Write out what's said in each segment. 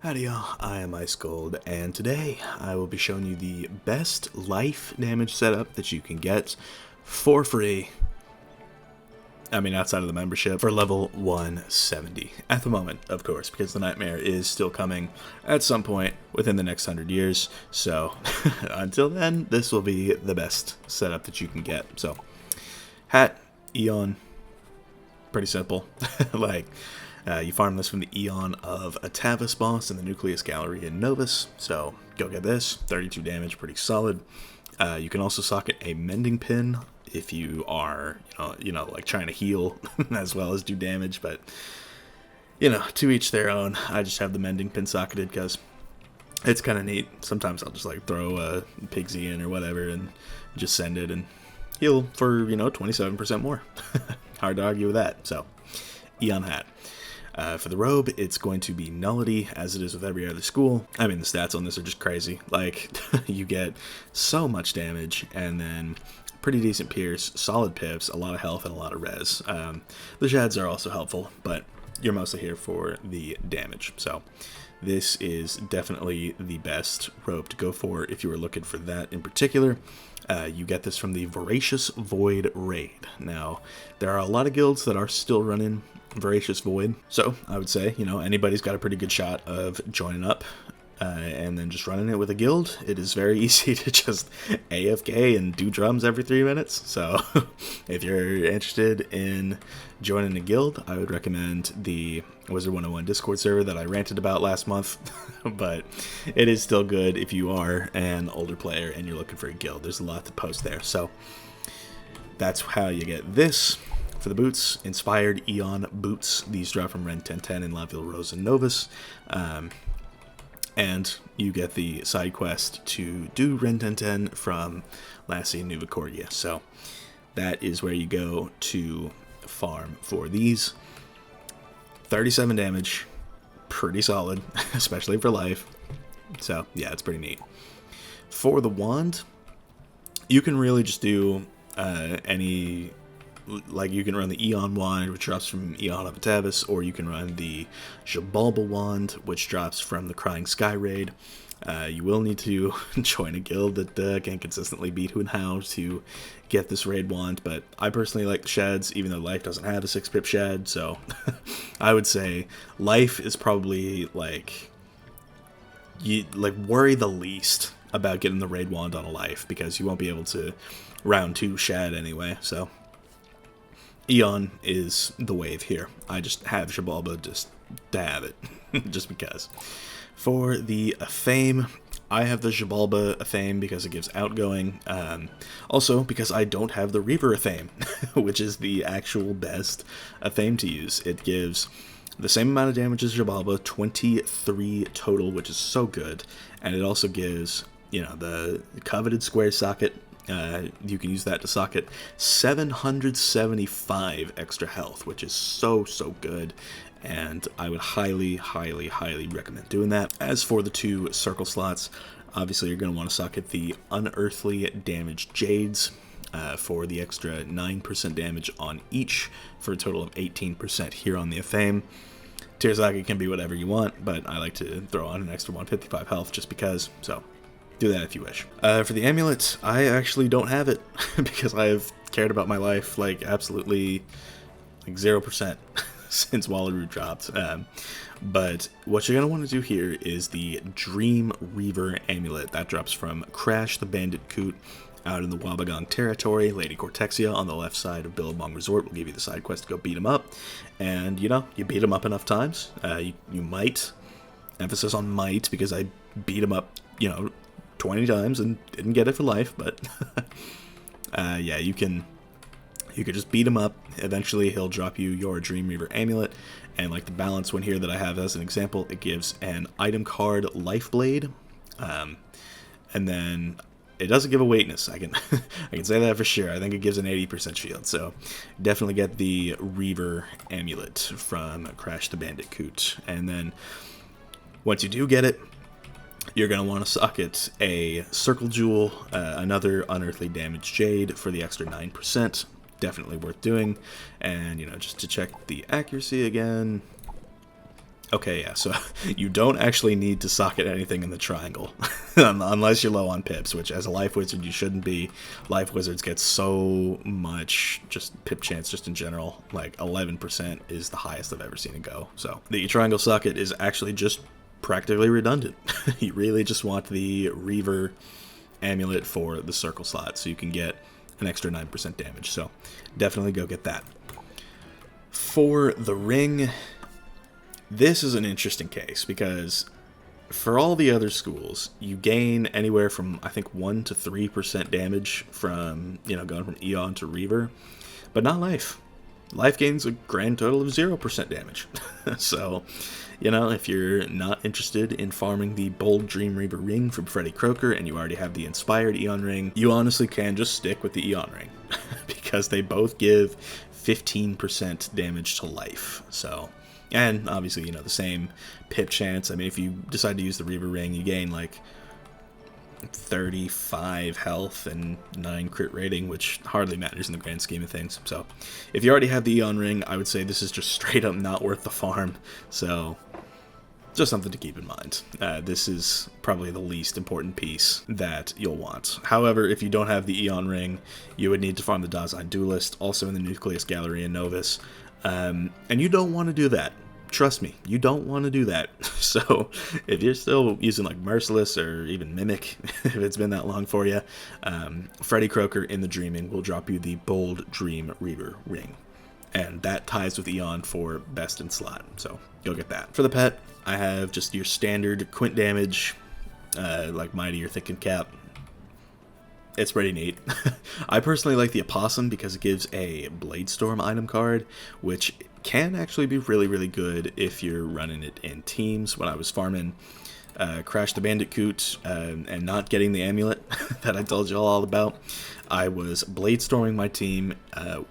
Howdy y'all, I am Ice Gold, and today I will be showing you the best life damage setup that you can get for free. I mean, outside of the membership, for level 170. At the moment, of course, because the Nightmare is still coming at some point within the next 100 years. So, until then, this will be the best setup that you can get. So, hat, Eon, pretty simple. You farm this from the Eon of Athame boss in the Nucleus Gallery in Novus, so go get this. 32 damage, pretty solid. You can also socket a mending pin if you are, like trying to heal as well as do damage, but, to each their own. I just have the mending pin socketed because it's kind of neat. Sometimes I'll just like throw a Pigsy in or whatever and just send it and heal for, 27% more. Hard to argue with that, so Eon hat. For the robe, it's going to be nullity, as it is with every other school. I mean, the stats on this are just crazy. Like, you get so much damage, and then pretty decent pierce, solid pips, a lot of health, and a lot of res. The shads are also helpful, but you're mostly here for the damage. So this is definitely the best robe to go for if you were looking for that in particular. You get this from the Voracious Void raid. Now, there are a lot of guilds that are still running Voracious Void, so I would say, anybody's got a pretty good shot of joining up and then just running it with a guild. It is very easy to just AFK and do drums every 3 minutes, so if you're interested in joining a guild, I would recommend the Wizard101 Discord server that I ranted about last month, but it is still good if you are an older player and you're looking for a guild. There's a lot to post there, so that's how you get this. For the boots, Inspired Eon boots. These drop from Ren 1010 in Laville Rose and Novus. And you get the side quest to do Ren 1010 from Lassie and Nuvicorgia. So that is where you go to farm for these. 37 damage. Pretty solid, especially for life. So yeah, it's pretty neat. For the wand, you can really just do any... Like, you can run the Eon wand, which drops from Eon of Athame, or you can run the Jabalba wand, which drops from the Crying Sky raid. You will need to join a guild that can consistently beat Who and How to get this raid wand, but I personally like the shads, even though life doesn't have a 6-pip shad, so I would say life is probably, you worry the least about getting the raid wand on a life, because you won't be able to round 2 shad anyway, so Eon is the wave here. I just have Jabalba just to have it, just because. For the Athame, I have the Jabalba Athame because it gives outgoing. Also, because I don't have the Reaver Athame, which is the actual best Athame to use. It gives the same amount of damage as Jabalba, 23 total, which is so good. And it also gives, the coveted square socket. You can use that to socket 775 extra health, which is so good, and I would highly recommend doing that. As for the 2 circle slots, obviously you're going to want to socket the Unearthly Damage Jades for the extra 9% damage on each, for a total of 18% here on the Athame. Tearsaki can be whatever you want, but I like to throw on an extra 155 health just because, so do that if you wish. For the amulet, I actually don't have it because I have cared about my life absolutely 0% since Wallaroo dropped. But what you're going to want to do here is the Dream Reaver amulet. That drops from Crash the Bandit Coot out in the Wabagong territory. Lady Cortexia on the left side of Billabong Resort will give you the side quest to go beat him up. And, you beat him up enough times. You might, emphasis on might, because I beat him up, 20 times and didn't get it for life, but yeah, you could just beat him up. Eventually he'll drop you your Dream Reaver amulet, and like the balance one here that I have as an example, it gives an item card Lifeblade, and then it doesn't give a weakness. I can I can say that for sure. I think it gives an 80% shield, so definitely get the Reaver amulet from Crash the Bandit Coot. And then once you do get it, you're going to want to socket a Circle Jewel, another Unearthly Damage Jade for the extra 9%. Definitely worth doing. And, just to check the accuracy again, Okay, yeah, so you don't actually need to socket anything in the triangle, unless you're low on pips, which as a life wizard you shouldn't be. Life wizards get so much just pip chance just in general, like 11% is the highest I've ever seen it go. So the triangle socket is actually just practically redundant. You really just want the Reaver amulet for the circle slot, so you can get an extra 9% damage, so definitely go get that. For the ring, this is an interesting case because for all the other schools, you gain anywhere from, I think, 1 to 3% damage from, going from Eon to Reaver, but not Life. Life gains a grand total of 0% damage. So, if you're not interested in farming the Bold Dream Reaver ring from Freddy Croker and you already have the Inspired Eon ring, you honestly can just stick with the Eon ring because they both give 15% damage to life. So, and obviously, the same pip chance. I mean, if you decide to use the Reaver ring, you gain like 35 health and 9 crit rating, which hardly matters in the grand scheme of things. So, if you already have the Eon ring, I would say this is just straight up not worth the farm. So, just something to keep in mind. This is probably the least important piece that you'll want. However, if you don't have the Eon ring, you would need to farm the Dasein Duelist, also in the Nucleus Gallery in Novus. And you don't want to do that. Trust me, you don't want to do that. So if you're still using like Merciless or even Mimic, if it's been that long for you, Freddy Croker in the Dreaming will drop you the Bold Dream Reaver ring. And that ties with Eon for best in slot, so go get that. For the pet, I have just your standard quint damage, like Mighty or Thinking Cap. It's pretty neat. I personally like the Opossum because it gives a Bladestorm item card, which can actually be really, really good if you're running it in teams. When I was farming Crash the Bandicoot and not getting the amulet that I told you all about, I was Bladestorming my team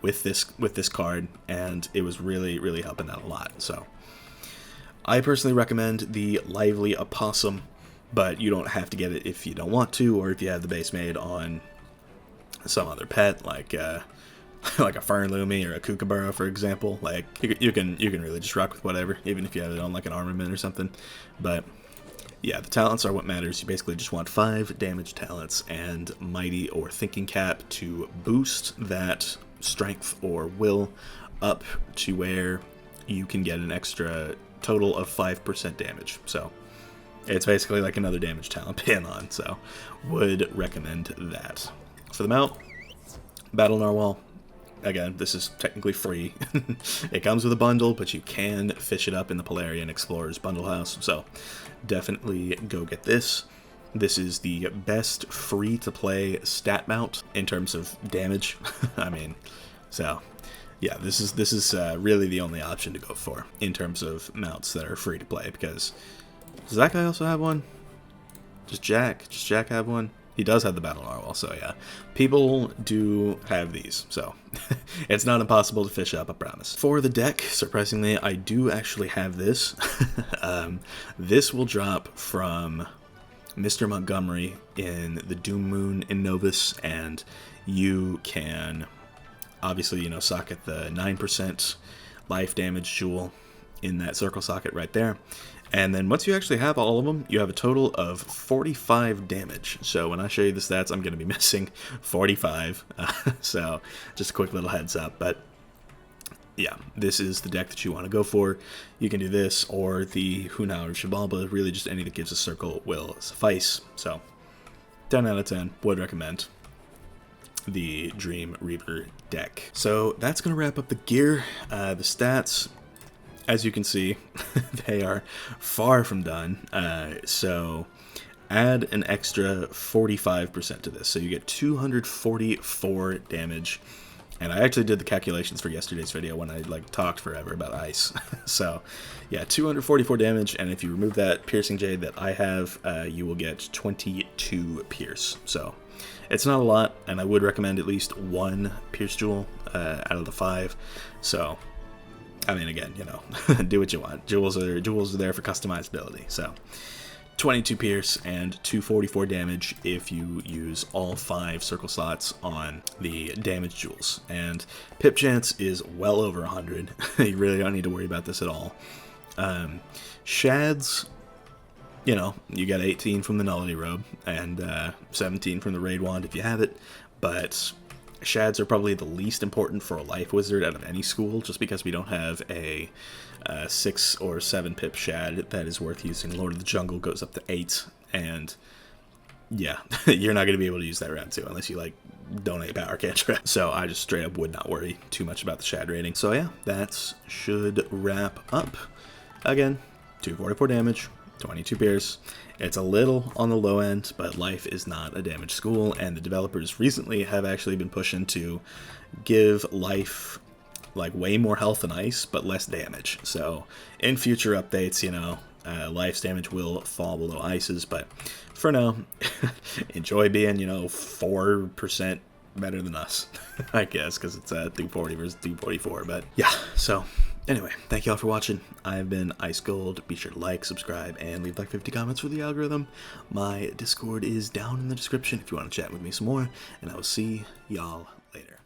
with this card, and it was really, really helping out a lot. So I personally recommend the Lively Opossum, but you don't have to get it if you don't want to, or if you have the base made on some other pet, like like a Fernloomy or a Kookaburra, for example. Like you can really just rock with whatever, even if you have it on like an armament or something. But yeah, the talents are what matters. You basically just want 5 damage talents and Mighty or Thinking Cap to boost that strength or will up to where you can get an extra total of 5% damage. So it's basically like another damage talent pin on, so would recommend that. For the mount, Battle Narwhal. Again, this is technically free. It comes with a bundle, but you can fish it up in the Polarian Explorer's bundle house, so definitely go get this. This is the best free-to-play stat mount in terms of damage. I mean, so yeah, this is really the only option to go for in terms of mounts that are free to play, because does that guy also have one? Just Jack have one? He does have the Battle Narwhal, so yeah. People do have these, so it's not impossible to fish up, I promise. For the deck, surprisingly, I do actually have this. This will drop from Mr. Montgomery in the Doom Moon in Novus, and you can obviously, socket the 9% life damage jewel in that circle socket right there. And then once you actually have all of them, you have a total of 45 damage. So when I show you the stats, I'm going to be missing 45. So just a quick little heads up. But yeah, this is the deck that you want to go for. You can do this or the Hunau or Shibalba. Really just any that gives a circle will suffice. So 10 out of 10, would recommend the Dream Reaver deck. So that's going to wrap up the gear. The stats, as you can see, they are far from done. So add an extra 45% to this. So you get 244 damage. And I actually did the calculations for yesterday's video when I talked forever about ice. So yeah, 244 damage, and if you remove that piercing jade that I have, you will get 22 pierce. So it's not a lot, and I would recommend at least 1 pierce jewel out of the 5. So I mean, again, do what you want. Jewels are there for customizability. So 22 pierce and 244 damage if you use all 5 circle slots on the damage jewels. And pip chance is well over 100. You really don't need to worry about this at all. Shads, you know, you get 18 from the Nullity Robe and 17 from the Raid Wand if you have it, but Shads are probably the least important for a Life Wizard out of any school, just because we don't have a 6 or 7 pip Shad that is worth using. Lord of the Jungle goes up to 8, and yeah, you're not going to be able to use that round 2 unless you, like, donate power cantrip. So I just straight up would not worry too much about the Shad rating. So yeah, that should wrap up. Again, 244 damage, 22 pierce. It's a little on the low end, but Life is not a damage school, and the developers recently have actually been pushing to give Life like way more health than Ice, but less damage. So in future updates, you know, Life's damage will fall below Ice's, but for now, enjoy being, you know, 4% better than us, I guess, because it's 240 versus 244. But yeah, so anyway, thank you all for watching. I've been Ice Gold. Be sure to like, subscribe, and leave like 50 comments for the algorithm. My Discord is down in the description if you want to chat with me some more, and I will see y'all later.